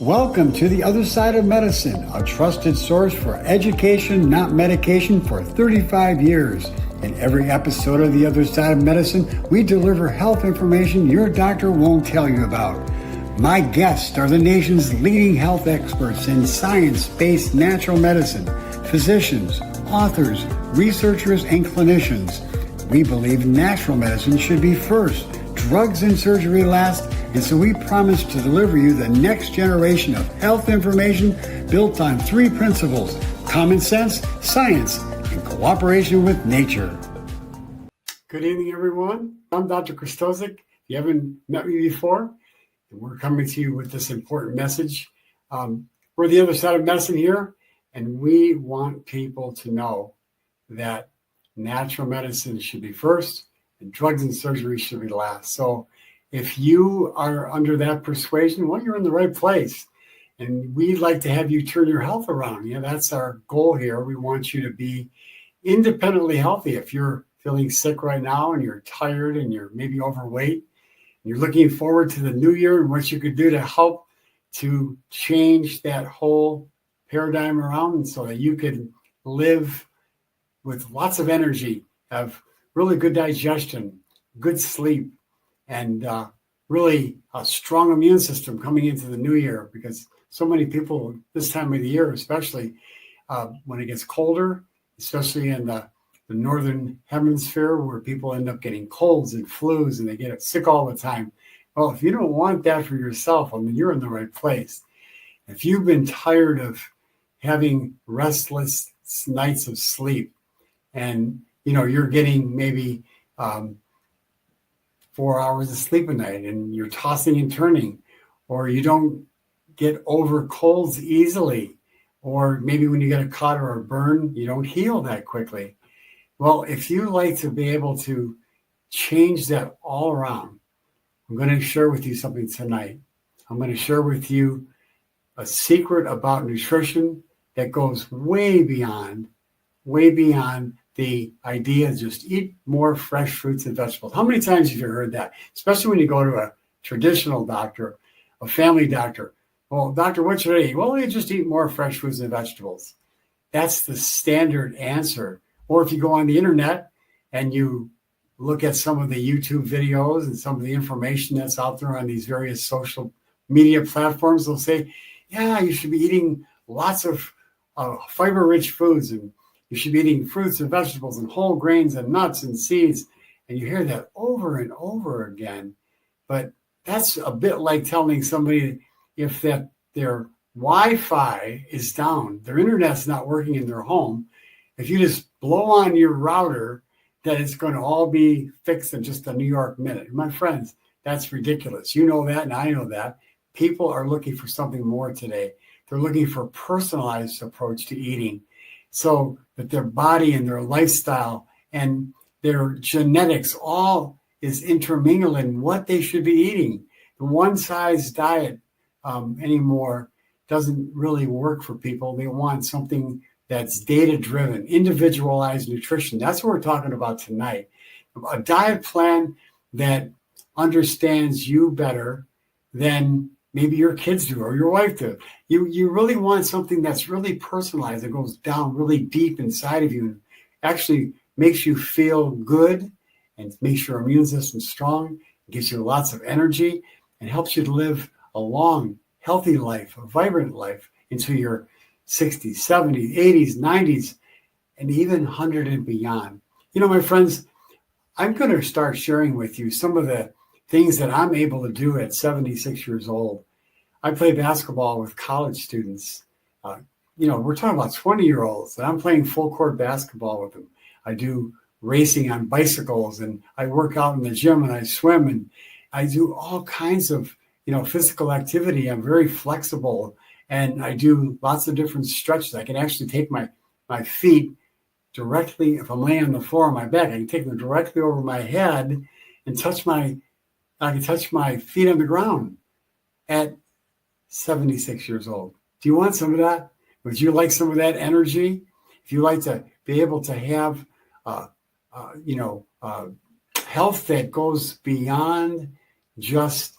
Welcome to The Other Side of Medicine, a trusted source for education, not medication, for 35 years. In every episode of The Other Side of Medicine, we deliver health information your doctor won't tell you about. My guests are the nation's leading health experts in science-based natural medicine, physicians, authors, researchers, and clinicians. We believe natural medicine should be first, drugs and surgery last, and so we promise to deliver you the next generation of health information built on three principles: common sense, science, and cooperation with nature. Good evening, everyone. I'm Dr. Krystosik. If you haven't met me before, we're coming to you with this important message. We're the other side of medicine here, and we want people to know that natural medicine should be first, and drugs and surgery should be last. So if you are under that persuasion, well, you're in the right place. And we'd like to have you turn your health around. That's our goal here. We want you to be independently healthy. If you're feeling sick right now and you're tired and you're maybe overweight, and you're looking forward to the new year and what you could do to help to change that whole paradigm around so that you could live with lots of energy, have really good digestion, good sleep, and really a strong immune system coming into the new year, because so many people this time of the year, especially when it gets colder, especially in the northern hemisphere, where people end up getting colds and flus and they get sick all the time. Well, if you don't want that for yourself, I mean, you're in the right place. If you've been tired of having restless nights of sleep, and you're getting maybe 4 hours of sleep a night, and you're tossing and turning, or you don't get over colds easily, or maybe when you get a cut or a burn, you don't heal that quickly. Well, if you like to be able to change that all around, I'm going to share with you something tonight. I'm going to share with you a secret about nutrition that goes way beyond the idea of just eat more fresh fruits and vegetables. How many times have you heard that? Especially when you go to a traditional doctor, a family doctor. Well, doctor, what should I eat? Well, you just eat more fresh fruits and vegetables. That's the standard answer. Or if you go on the internet and you look at some of the YouTube videos and some of the information that's out there on these various social media platforms, they'll say, yeah, you should be eating lots of fiber-rich foods, and you should be eating fruits and vegetables and whole grains and nuts and seeds. And you hear that over and over again. But that's a bit like telling somebody if their Wi-Fi is down, their internet's not working in their home, if you just blow on your router, that it's going to all be fixed in just a New York minute. My friends, that's ridiculous. You know that, and I know that. People are looking for something more today. They're looking for a personalized approach to eating, so that their body and their lifestyle and their genetics all is intermingled in what they should be eating. The one-size diet anymore doesn't really work for people. They want something that's data-driven, individualized nutrition. That's what we're talking about tonight. A diet plan that understands you better than maybe your kids do or your wife do. You really want something that's really personalized, that goes down really deep inside of you and actually makes you feel good and makes your immune system strong, gives you lots of energy, and helps you to live a long, healthy life, a vibrant life into your 60s, 70s, 80s, 90s, and even 100 and beyond. My friends, I'm going to start sharing with you some of the things that I'm able to do at 76 years old. I play basketball with college students. We're talking about 20-year-olds, and I'm playing full court basketball with them. I do racing on bicycles, and I work out in the gym, and I swim, and I do all kinds of, physical activity. I'm very flexible, and I do lots of different stretches. I can actually take my feet directly, if I'm laying on the floor on my back, I can take them directly over my head and I can touch my feet on the ground at 76 years old. Do you want some of that? Would you like some of that energy? If you like to be able to have, health that goes beyond just,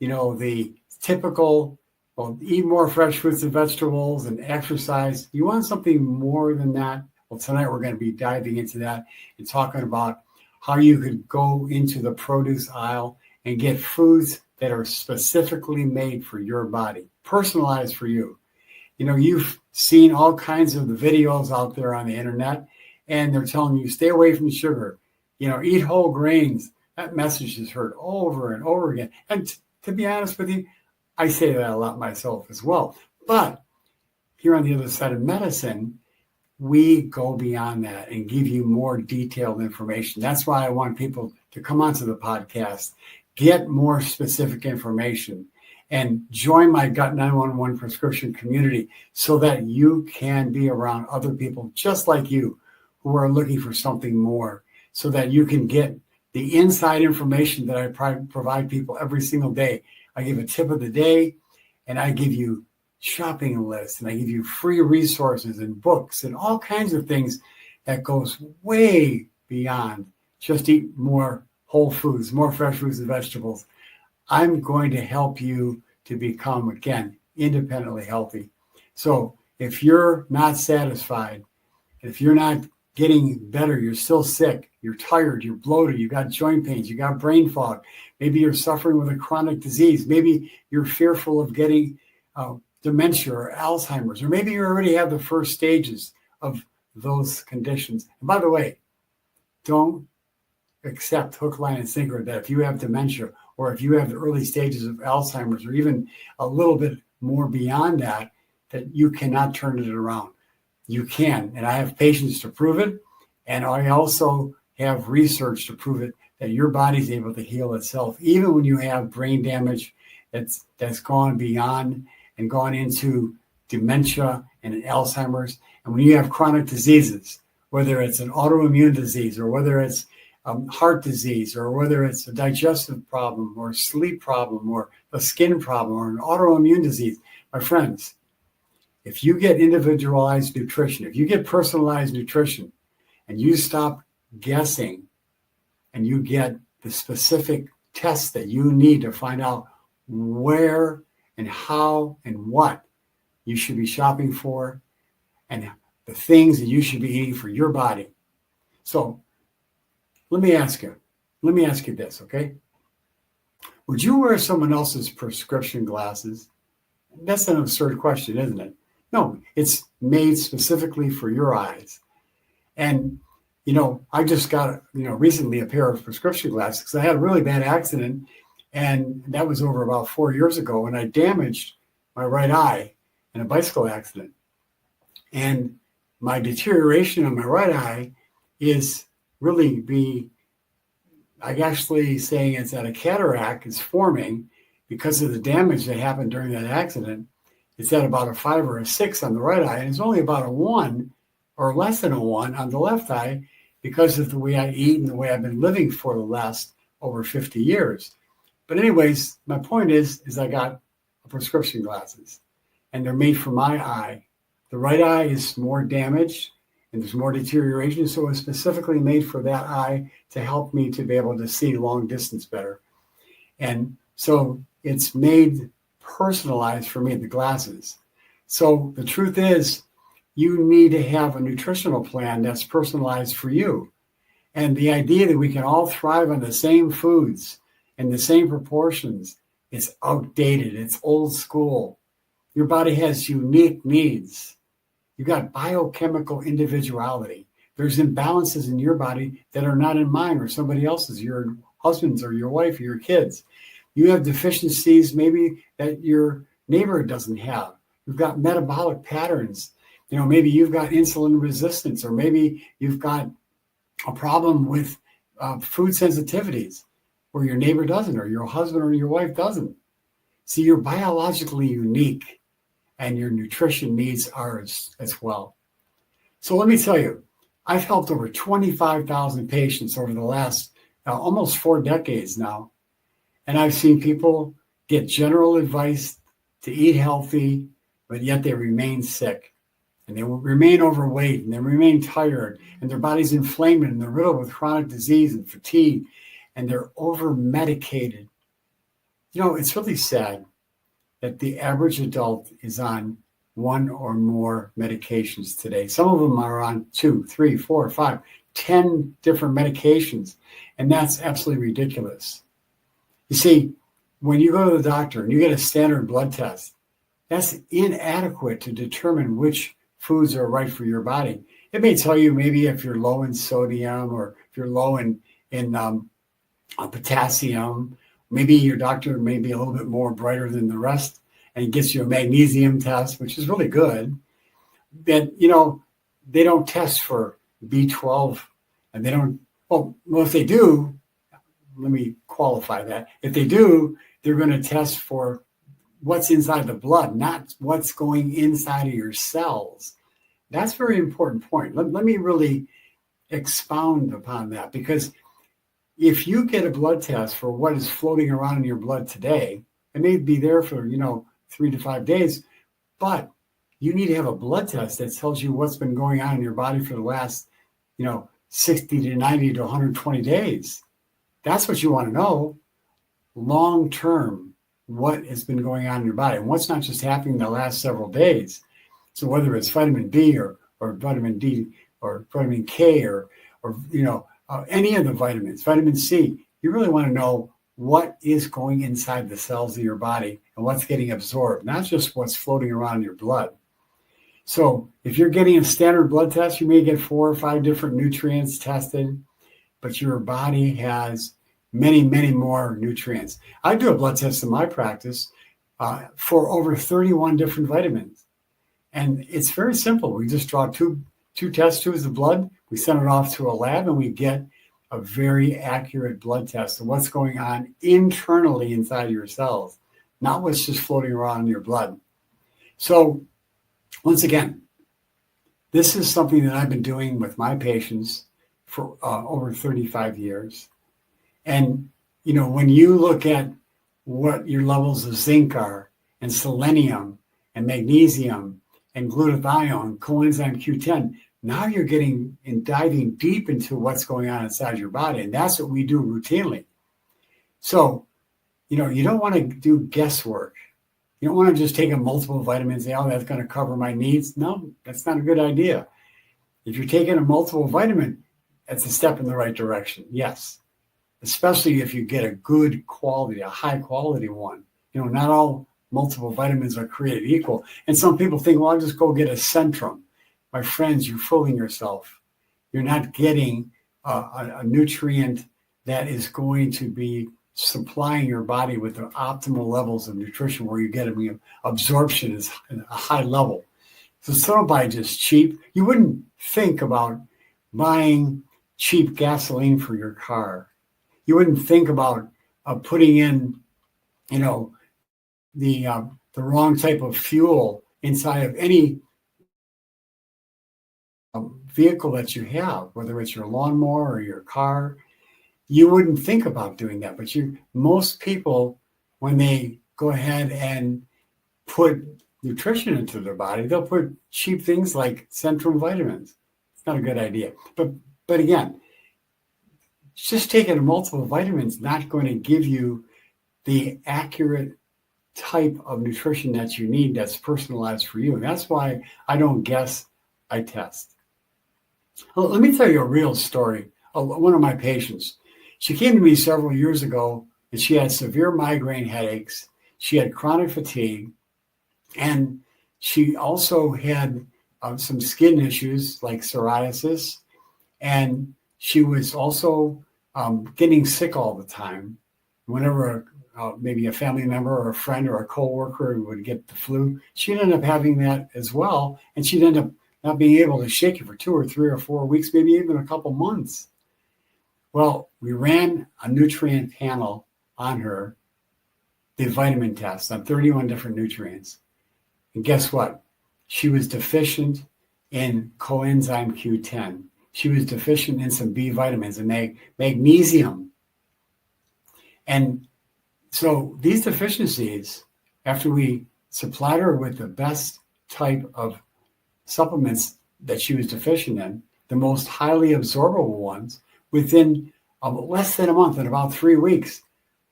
the typical Well, eat more fresh fruits and vegetables and exercise. You want something more than that? Well, tonight we're going to be diving into that and talking about how you could go into the produce aisle and get foods that are specifically made for your body, personalized for you. You know, you've seen all kinds of the videos out there on the internet, and they're telling you stay away from sugar, you know, eat whole grains. That message is heard over and over again. And to be honest with you, I say that a lot myself as well. But here on the other side of medicine, we go beyond that and give you more detailed information. That's why I want people to come onto the podcast, get more specific information, and join my Gut 911 prescription community so that you can be around other people just like you who are looking for something more, so that you can get the inside information that I provide people every single day. I give a tip of the day, and I give you shopping lists, and I give you free resources and books and all kinds of things that goes way beyond just eat more whole foods, more fresh fruits and vegetables. I'm going to help you to become, again, independently healthy. So if you're not satisfied, if you're not getting better, you're still sick, you're tired, you're bloated, you got joint pains, you got brain fog, maybe you're suffering with a chronic disease, maybe you're fearful of getting dementia or Alzheimer's, or maybe you already have the first stages of those conditions. And by the way, don't accept hook, line, and sinker that if you have dementia or if you have the early stages of Alzheimer's or even a little bit more beyond that, that you cannot turn it around. You can, and I have patients to prove it, and I also have research to prove it, that your body's able to heal itself, even when you have brain damage that's gone beyond and gone into dementia and Alzheimer's. And when you have chronic diseases, whether it's an autoimmune disease or whether it's heart disease or whether it's a digestive problem or sleep problem or a skin problem or an autoimmune disease, my friends, if you get individualized nutrition, if you get personalized nutrition and you stop guessing and you get the specific tests that you need to find out where and how and what you should be shopping for and the things that you should be eating for your body. So let me ask you this, okay? Would you wear someone else's prescription glasses? That's an absurd question, isn't it? No, it's made specifically for your eyes. And, you know, I just got, recently a pair of prescription glasses because I had a really bad accident, and that was over about 4 years ago, and I damaged my right eye in a bicycle accident. And my deterioration on my right eye is really I'm actually saying it's that a cataract is forming because of the damage that happened during that accident. It's at about a 5 or a 6 on the right eye, and it's only about a 1 or less than a 1 on the left eye because of the way I eat and the way I've been living for the last over 50 years. But anyways, my point is I got prescription glasses, and they're made for my eye. The right eye is more damaged, and there's more deterioration, so it's specifically made for that eye to help me to be able to see long distance better. And so it's made personalized for me, the glasses. So the truth is, you need to have a nutritional plan that's personalized for you. And the idea that we can all thrive on the same foods and the same proportions is outdated. It's old school. Your body has unique needs. You got biochemical individuality. There's imbalances in your body that are not in mine or somebody else's, your husband's or your wife or your kids. You have deficiencies maybe that your neighbor doesn't have. You've got metabolic patterns. Maybe you've got insulin resistance, or maybe you've got a problem with food sensitivities where your neighbor doesn't, or your husband or your wife doesn't. See, you're biologically unique, and your nutrition needs are as well. So let me tell you, I've helped over 25,000 patients over the last almost 4 decades now. And I've seen people get general advice to eat healthy, but yet they remain sick, and they will remain overweight, and they remain tired, and their body's inflamed, and they're riddled with chronic disease and fatigue, and they're over-medicated. It's really sad that the average adult is on one or more medications today. Some of them are on 2, 3, 4, 5, 10 different medications. And that's absolutely ridiculous. You see, when you go to the doctor and you get a standard blood test, that's inadequate to determine which foods are right for your body. It may tell you maybe if you're low in sodium or if you're low in potassium. Maybe your doctor may be a little bit more brighter than the rest and gets you a magnesium test, which is really good. That, they don't test for B12 and they don't, well, if they do, let me qualify that. If they do, they're going to test for what's inside the blood, not what's going inside of your cells. That's a very important point. Let me really expound upon that, because if you get a blood test for what is floating around in your blood today, it may be there for, 3 to 5 days, but you need to have a blood test that tells you what's been going on in your body for the last, 60 to 90 to 120 days. That's what you want to know long term, what has been going on in your body and what's not just happening the last several days. So whether it's vitamin B or vitamin D or vitamin K or any of the vitamins, vitamin C, you really want to know what is going inside the cells of your body and what's getting absorbed, not just what's floating around in your blood. So if you're getting a standard blood test, you may get 4 or 5 different nutrients tested, but your body has many, many more nutrients. I do a blood test in my practice for over 31 different vitamins. And it's very simple. We just draw two test tubes of blood. We send it off to a lab and we get a very accurate blood test of what's going on internally inside your cells, not what's just floating around in your blood. So once again, this is something that I've been doing with my patients for over 35 years. And, when you look at what your levels of zinc are and selenium and magnesium and glutathione, coenzyme Q10, now you're getting and diving deep into what's going on inside your body. And that's what we do routinely. So, you don't want to do guesswork. You don't want to just take a multiple vitamins and say, oh, that's going to cover my needs. No, that's not a good idea. If you're taking a multiple vitamin, that's a step in the right direction. Yes. Especially if you get a good quality, a high quality one. Not all multiple vitamins are created equal. And some people think, well, I'll just go get a Centrum. My friends, you're fooling yourself. You're not getting a nutrient that is going to be supplying your body with the optimal levels of nutrition where you get absorption is at a high level. So don't buy just cheap. You wouldn't think about buying cheap gasoline for your car. You wouldn't think about putting in, the wrong type of fuel inside of any vehicle that you have, whether it's your lawnmower or your car. You wouldn't think about doing that, but most people, when they go ahead and put nutrition into their body, they'll put cheap things like Centrum vitamins. It's not a good idea. But again, just taking multiple vitamins not going to give you the accurate type of nutrition that you need that's personalized for you. And that's why I don't guess, I test. Well, let me tell you a real story. One of my patients, she came to me several years ago and she had severe migraine headaches. She had chronic fatigue, and she also had some skin issues like psoriasis. And she was also getting sick all the time. Whenever maybe a family member or a friend or a coworker would get the flu, she'd end up having that as well. And she'd end up not being able to shake it for 2 or 3 or 4 weeks, maybe even a couple months. Well, we ran a nutrient panel on her, the vitamin test on 31 different nutrients. And guess what? She was deficient in coenzyme Q10. She was deficient in some B vitamins and magnesium. And so these deficiencies, after we supplied her with the best type of supplements that she was deficient in, the most highly absorbable ones, within less than a month, in about 3 weeks,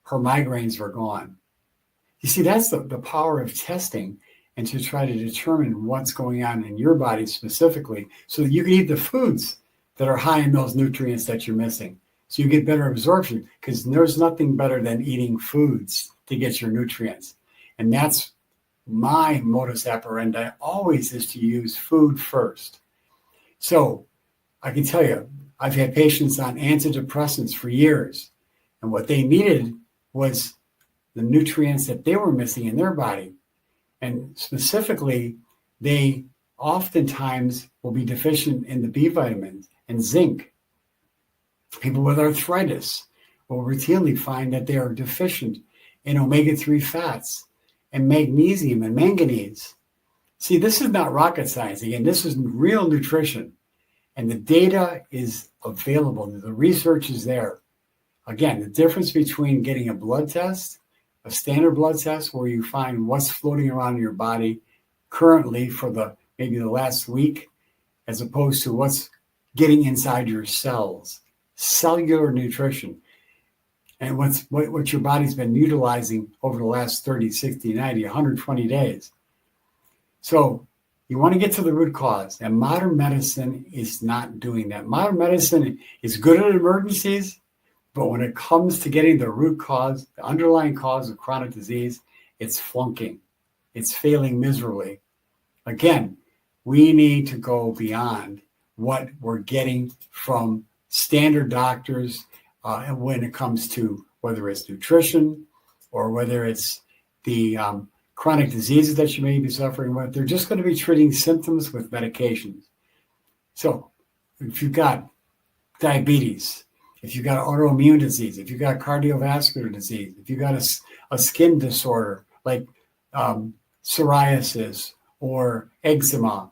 her migraines were gone. You see, that's the power of testing and to try to determine what's going on in your body specifically so that you can eat the foods that are high in those nutrients that you're missing. So you get better absorption, because there's nothing better than eating foods to get your nutrients. And that's my modus operandi always, is to use food first. So I can tell you, I've had patients on antidepressants for years, and what they needed was the nutrients that they were missing in their body. And specifically, they oftentimes will be deficient in the B vitamins and zinc. People with arthritis will routinely find that they are deficient in omega-3 fats and magnesium and manganese. See, this is not rocket science. Again, this is real nutrition. And the data is available. The research is there. Again, the difference between getting a blood test, a standard blood test where you find what's floating around in your body currently for maybe the last week, as opposed to what's getting inside your cells, cellular nutrition, and what your body's been utilizing over the last 30, 60, 90, 120 days. So you want to get to the root cause, and modern medicine is not doing that. Modern medicine is good at emergencies, but when it comes to getting the root cause, the underlying cause of chronic disease, it's flunking. It's failing miserably. Again, we need to go beyond what we're getting from standard doctors and when it comes to whether it's nutrition or whether it's the chronic diseases that you may be suffering with. They're just going to be treating symptoms with medications. So if you've got diabetes, if you've got autoimmune disease, if you've got cardiovascular disease, if you've got a skin disorder like psoriasis or eczema,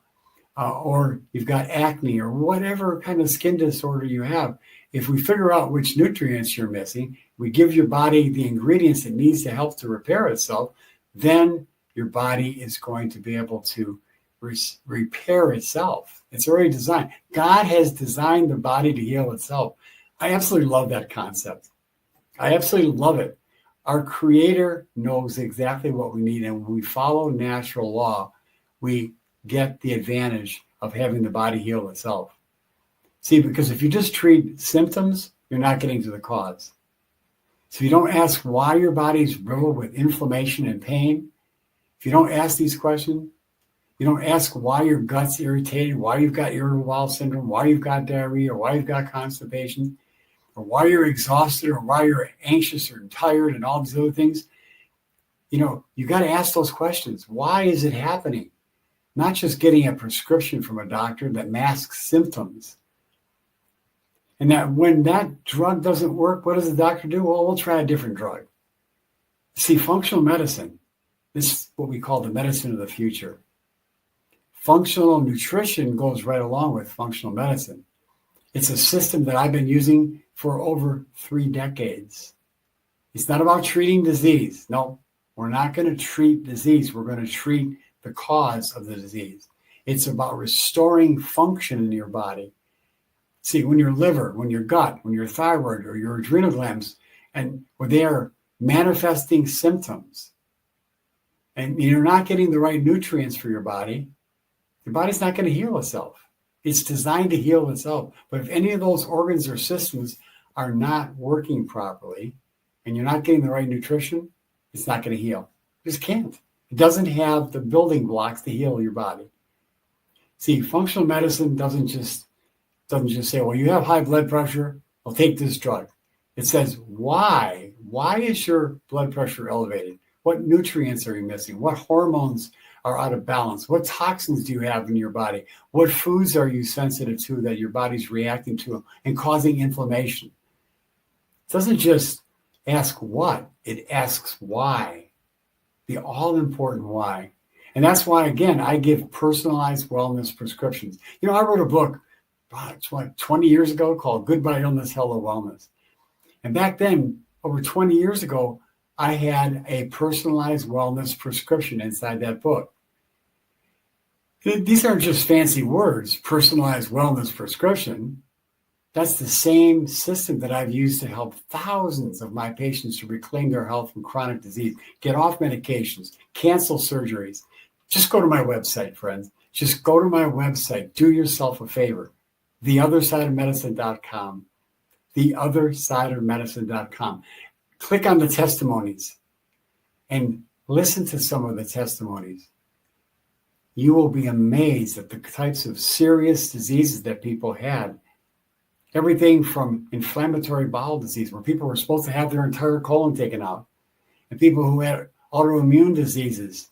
or you've got acne or whatever kind of skin disorder you have, if we figure out which nutrients you're missing, we give your body the ingredients it needs to help to repair itself, then your body is going to be able to repair itself. It's already designed. God has designed the body to heal itself. I absolutely love that concept. I absolutely love it. Our Creator knows exactly what we need, and when we follow natural law, we get the advantage of having the body heal itself. See, because if you just treat symptoms, you're not getting to the cause. So you don't ask why your body's riddled with inflammation and pain. If you don't ask these questions, you don't ask why your gut's irritated, why you've got irritable bowel syndrome, why you've got diarrhea, or why you've got constipation, or why you're exhausted, or why you're anxious or tired, and all these other things. You got to ask those questions. Why is it happening? Not just getting a prescription from a doctor that masks symptoms. And that when that drug doesn't work, what does the doctor do? Well, we'll try a different drug. See, functional medicine, this is what we call the medicine of the future. Functional nutrition goes right along with functional medicine. It's a system that I've been using for over 3 decades. It's not about treating disease. No, we're not going to treat disease. We're going to treat the cause of the disease. It's about restoring function in your body. See, when your liver, when your gut, when your thyroid or your adrenal glands, and when they are manifesting symptoms, and you're not getting the right nutrients for your body's not going to heal itself. It's designed to heal itself. But if any of those organs or systems are not working properly, and you're not getting the right nutrition, it's not going to heal. It just can't. It doesn't have the building blocks to heal your body. See, functional medicine doesn't just say, well, you have high blood pressure, I'll take this drug. It says, why? Why is your blood pressure elevated? What nutrients are you missing? What hormones are out of balance? What toxins do you have in your body? What foods are you sensitive to that your body's reacting to and causing inflammation? It doesn't just ask what, it asks why. The all-important why. And that's why, again, I give personalized wellness prescriptions. I wrote a book 20 years ago called Goodbye Illness, Hello Wellness. And back then, over 20 years ago, I had a personalized wellness prescription inside that book. These aren't just fancy words, personalized wellness prescription. That's the same system that I've used to help thousands of my patients to reclaim their health from chronic disease, get off medications, cancel surgeries. Just go to my website, friends. Just go to my website. Do yourself a favor. theothersideofmedicine.com. theothersideofmedicine.com. Click on the testimonies and listen to some of the testimonies. You will be amazed at the types of serious diseases that people had. Everything from inflammatory bowel disease, where people were supposed to have their entire colon taken out, and people who had autoimmune diseases,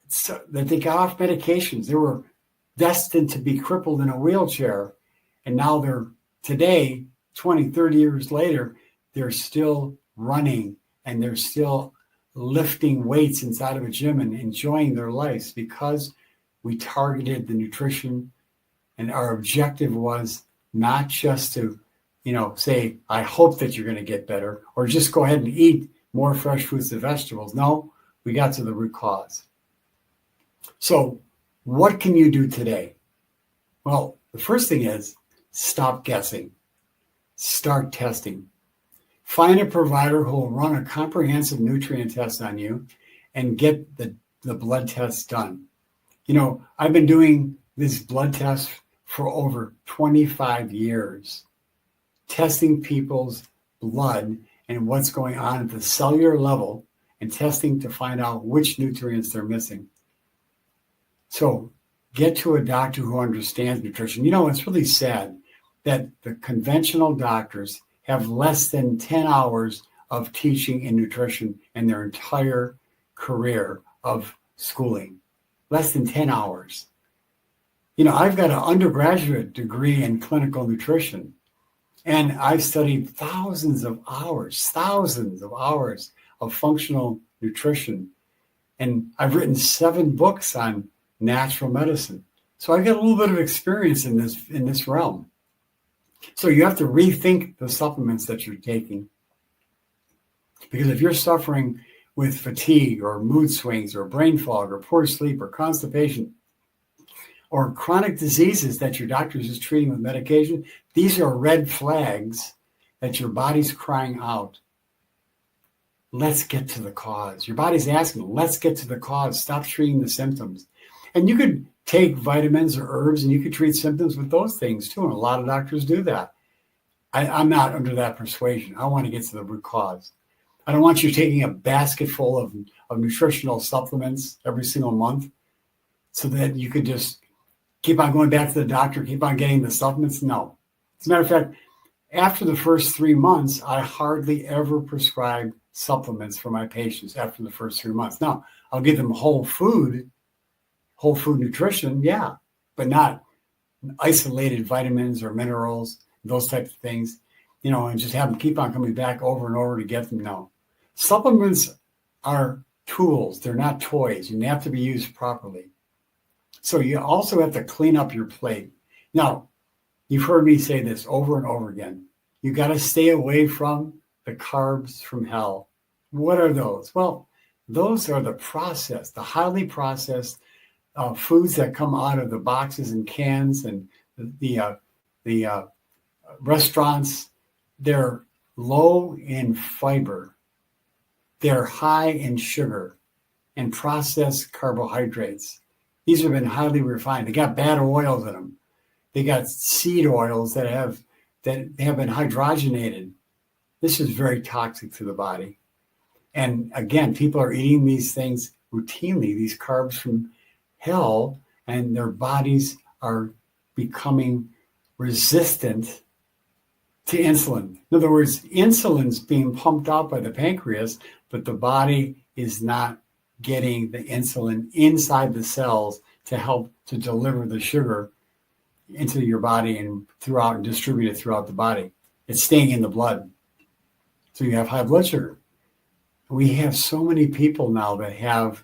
so that they got off medications. They were destined to be crippled in a wheelchair. And now today, 20, 30 years later, they're still running and they're still lifting weights inside of a gym and enjoying their lives because we targeted the nutrition. And our objective was not just to, say, I hope that you're going to get better, or just go ahead and eat more fresh fruits and vegetables. No, we got to the root cause. So what can you do today? Well, the first thing is stop guessing. Start testing. Find a provider who will run a comprehensive nutrient test on you and get the blood test done. I've been doing this blood test for over 25 years, testing people's blood and what's going on at the cellular level and testing to find out which nutrients they're missing. So get to a doctor who understands nutrition. It's really sad that the conventional doctors have less than 10 hours of teaching in nutrition in their entire career of schooling. Less than 10 hours. I've got an undergraduate degree in clinical nutrition, and I've studied thousands of hours of functional nutrition. And I've written 7 books on natural medicine. So I got a little bit of experience in this realm. So you have to rethink the supplements that you're taking. Because if you're suffering with fatigue or mood swings or brain fog or poor sleep or constipation or chronic diseases that your doctor is treating with medication, these are red flags that your body's crying out. Let's get to the cause. Your body's asking, let's get to the cause. Stop treating the symptoms. And you could take vitamins or herbs and you could treat symptoms with those things too. And a lot of doctors do that. I'm not under that persuasion. I want to get to the root cause. I don't want you taking a basket full of nutritional supplements every single month so that you could just keep on going back to the doctor, keep on getting the supplements. No. As a matter of fact, after the first 3 months, I hardly ever prescribe supplements for my patients after the first 3 months. Now, I'll give them whole food nutrition, yeah, but not isolated vitamins or minerals, those types of things, and just have them keep on coming back over and over to get them. No. Supplements are tools. They're not toys, and they have to be used properly. So you also have to clean up your plate. Now, you've heard me say this over and over again. You got to stay away from the carbs from hell. What are those? Well, those are the highly processed foods that come out of the boxes and cans and the restaurants. They're low in fiber. They're high in sugar and processed carbohydrates. These have been highly refined. They got bad oils in them. They got seed oils that have been hydrogenated. This is very toxic to the body. And again, people are eating these things routinely, these carbs from hell, and their bodies are becoming resistant to insulin. In other words, insulin's being pumped out by the pancreas, but the body is not getting the insulin inside the cells to help to deliver the sugar into your body and throughout and distribute it throughout the body. It's staying in the blood. So you have high blood sugar. We have so many people now that have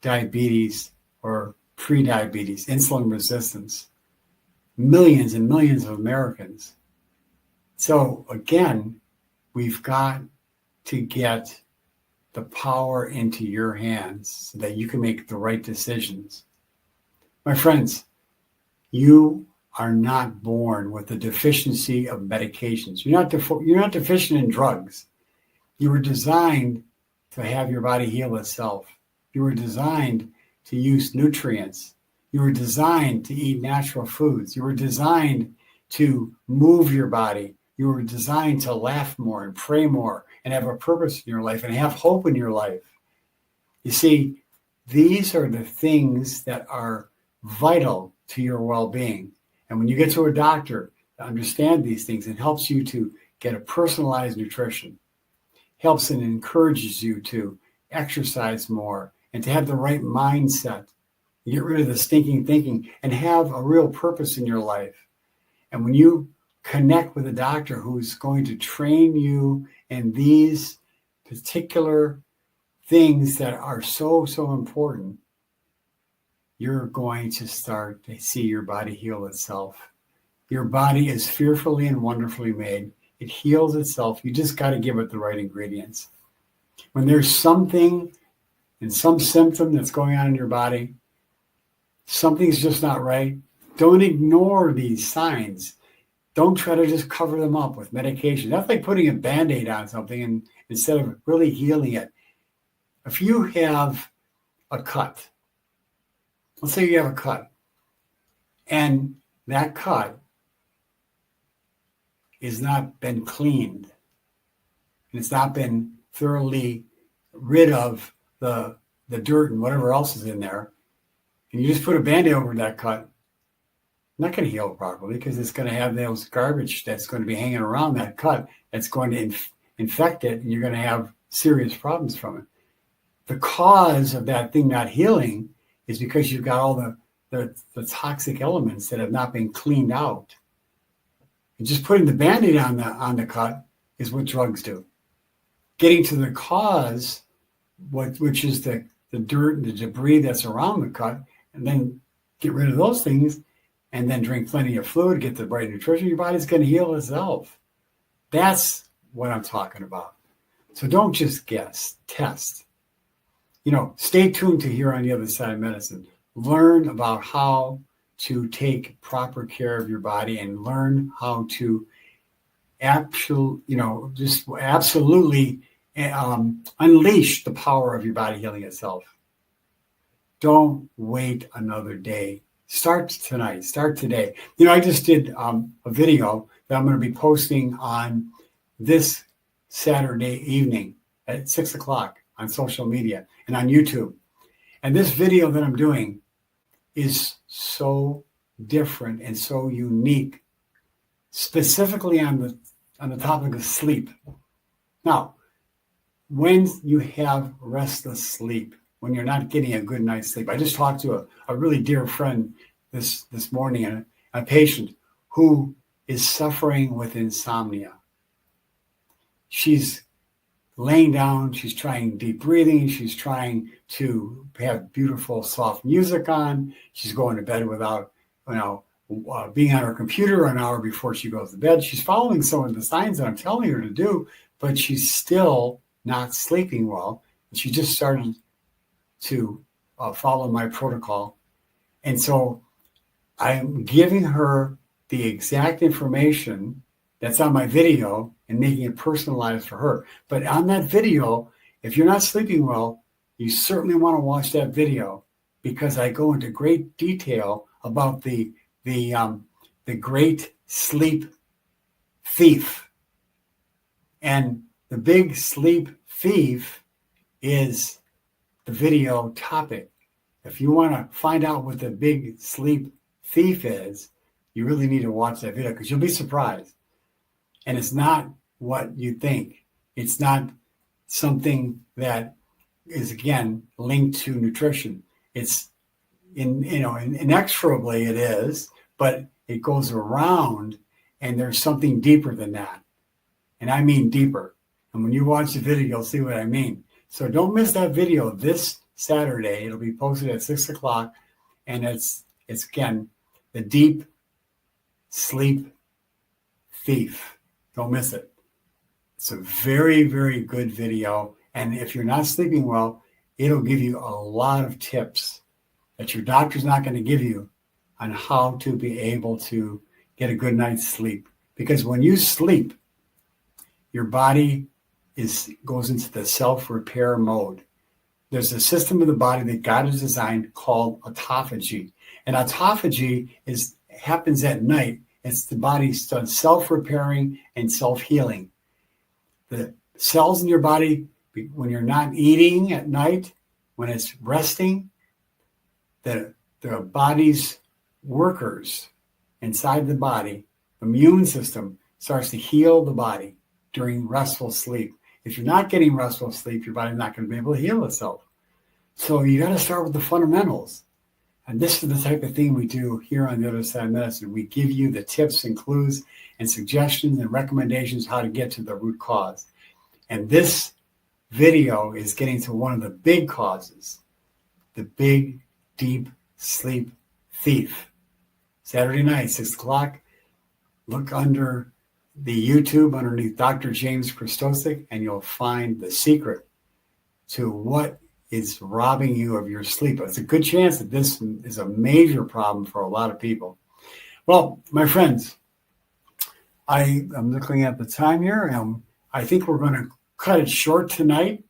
diabetes or pre-diabetes, insulin resistance, millions and millions of Americans. So again, we've got to get the power into your hands so that you can make the right decisions. My friends, you are not born with a deficiency of medications. You're not deficient in drugs. You were designed to have your body heal itself. You were designed to use nutrients. You were designed to eat natural foods. You were designed to move your body. You were designed to laugh more and pray more and have a purpose in your life and have hope in your life. You see, these are the things that are vital to your well-being. And when you get to a doctor to understand these things, it helps you to get a personalized nutrition, helps and encourages you to exercise more and to have the right mindset. You get rid of the stinking thinking and have a real purpose in your life. And when you connect with a doctor who's going to train you in these particular things that are so, so important, you're going to start to see your body heal itself. Your body is fearfully and wonderfully made. It heals itself. You just got to give it the right ingredients. When there's something and some symptom that's going on in your body, something's just not right, don't ignore these signs. Don't try to just cover them up with medication. That's like putting a Band-Aid on something and instead of really healing it. If you have a cut, let's say you have a cut, and that cut has not been cleaned, and it's not been thoroughly rid of the dirt and whatever else is in there, and you just put a Band-Aid over that cut, not going to heal properly because it's going to have those garbage that's going to be hanging around that cut that's going to infect it, and you're going to have serious problems from it. The cause of that thing not healing is because you've got all the toxic elements that have not been cleaned out. And just putting the Band-Aid on the cut is what drugs do. Getting to the cause, which is the dirt and the debris that's around the cut, and then get rid of those things, and then drink plenty of fluid, get the right nutrition, your body's going to heal itself. That's what I'm talking about. So don't just guess, test. Stay tuned to Here on the Other Side of Medicine. Learn about how to take proper care of your body and learn how to absolutely unleash the power of your body healing itself. Don't wait another day. Start tonight. Start today. I just did a video that I'm going to be posting on this Saturday evening at 6 o'clock on social media and on YouTube. And this video that I'm doing is so different and so unique, specifically on the topic of sleep. Now, when you have restless sleep, when you're not getting a good night's sleep, I just talked to a really dear friend this morning, a patient who is suffering with insomnia. She's laying down, she's trying deep breathing, she's trying to have beautiful soft music on, she's going to bed without being on her computer an hour before she goes to bed. She's following some of the signs that I'm telling her to do, but she's still not sleeping well. She just started to follow my protocol. And so I'm giving her the exact information that's on my video and making it personalized for her. But on that video, if you're not sleeping well, you certainly want to watch that video because I go into great detail about the great sleep thief. And the big sleep thief is the video topic. If you want to find out what the big sleep thief is, you really need to watch that video because you'll be surprised. And it's not what you think. It's not something that is, again, linked to nutrition. It's inexorably it is, but it goes around and there's something deeper than that. And I mean deeper. And when you watch the video, you'll see what I mean. So don't miss that video this Saturday. It'll be posted at 6 o'clock. And it's again, the deep sleep thief. Don't miss it. It's a very, very good video. And if you're not sleeping well, it'll give you a lot of tips that your doctor's not going to give you, on how to be able to get a good night's sleep. Because when you sleep, your body goes into the self-repair mode. There's a system of the body that God has designed called autophagy. And autophagy happens at night. It's the body self-repairing and self-healing. The cells in your body, when you're not eating at night, when it's resting, the body's workers inside the body, the immune system starts to heal the body during restful sleep. If you're not getting restful sleep, your body's not going to be able to heal itself. So you got to start with the fundamentals. And this is the type of thing we do here on the Other Side of Medicine. We give you the tips and clues and suggestions and recommendations how to get to the root cause. And this video is getting to one of the big causes, the big, deep sleep thief. Saturday night, 6 o'clock, look under the YouTube underneath Dr. James Krystosik, and you'll find the secret to what is robbing you of your sleep. It's a good chance that this is a major problem for a lot of people. Well, my friends, I'm looking at the time here, and I think we're going to cut it short tonight.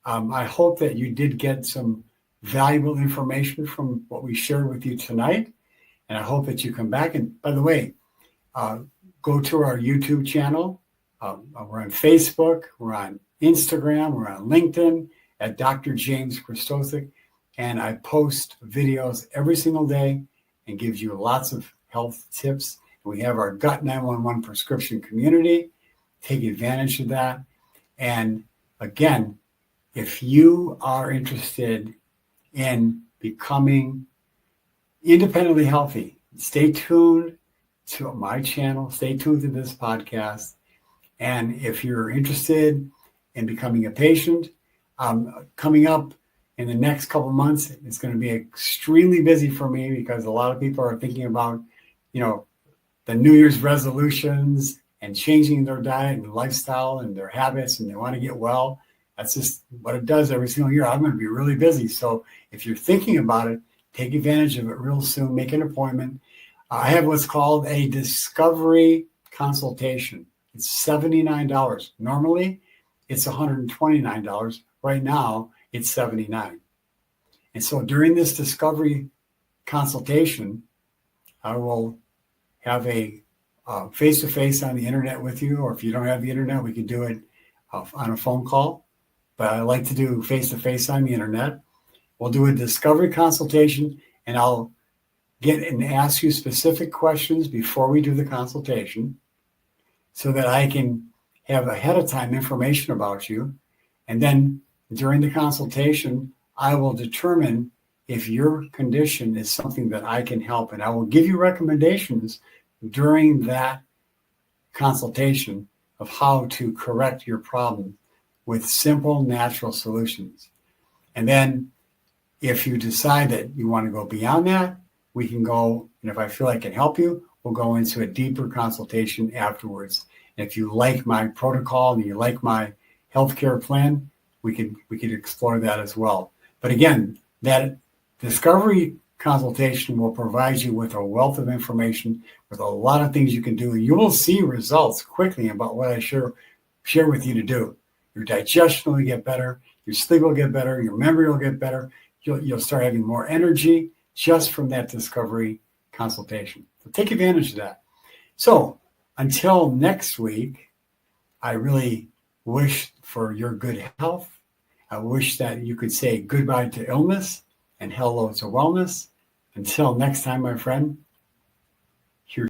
I hope that you did get some valuable information from what we shared with you tonight, and I hope that you come back. And by the way, go to our YouTube channel. We're on Facebook, we're on Instagram, we're on LinkedIn at Dr. James Krystosik, and I post videos every single day and gives you lots of health tips. We have our Gut 911 prescription community. Take advantage of that. And again, if you are interested in becoming independently healthy, stay tuned to my channel, stay tuned to this podcast. And if you're interested in becoming a patient, coming up in the next couple of months, it's going to be extremely busy for me because a lot of people are thinking about, the New Year's resolutions and changing their diet and lifestyle and their habits, and they want to get well. That's just what it does every single year. I'm going to be really busy. So if you're thinking about it, take advantage of it real soon. Make an appointment. I have what's called a discovery consultation. It's $79. Normally, it's $129. Right now, it's $79. And so during this discovery consultation, I will have a face-to-face on the internet with you, or if you don't have the internet, we can do it on a phone call. But I like to do face-to-face on the internet. We'll do a discovery consultation, and I'll get and ask you specific questions before we do the consultation so that I can have ahead of time information about you. And then during the consultation, I will determine if your condition is something that I can help. And I will give you recommendations during that consultation of how to correct your problem with simple, natural solutions. And then if you decide that you want to go beyond that, we can go, and if I feel I can help you, we'll go into a deeper consultation afterwards. And if you like my protocol and you like my healthcare plan, we could explore that as well. But again, that discovery consultation will provide you with a wealth of information with a lot of things you can do. You will see results quickly about what I share with you to do. Your digestion will get better, your sleep will get better, your memory will get better. You'll start having more energy just from that discovery consultation. So take advantage of that. So until next week, I really wish for your good health. I wish that you could say goodbye to illness and hello to wellness. Until next time, my friend,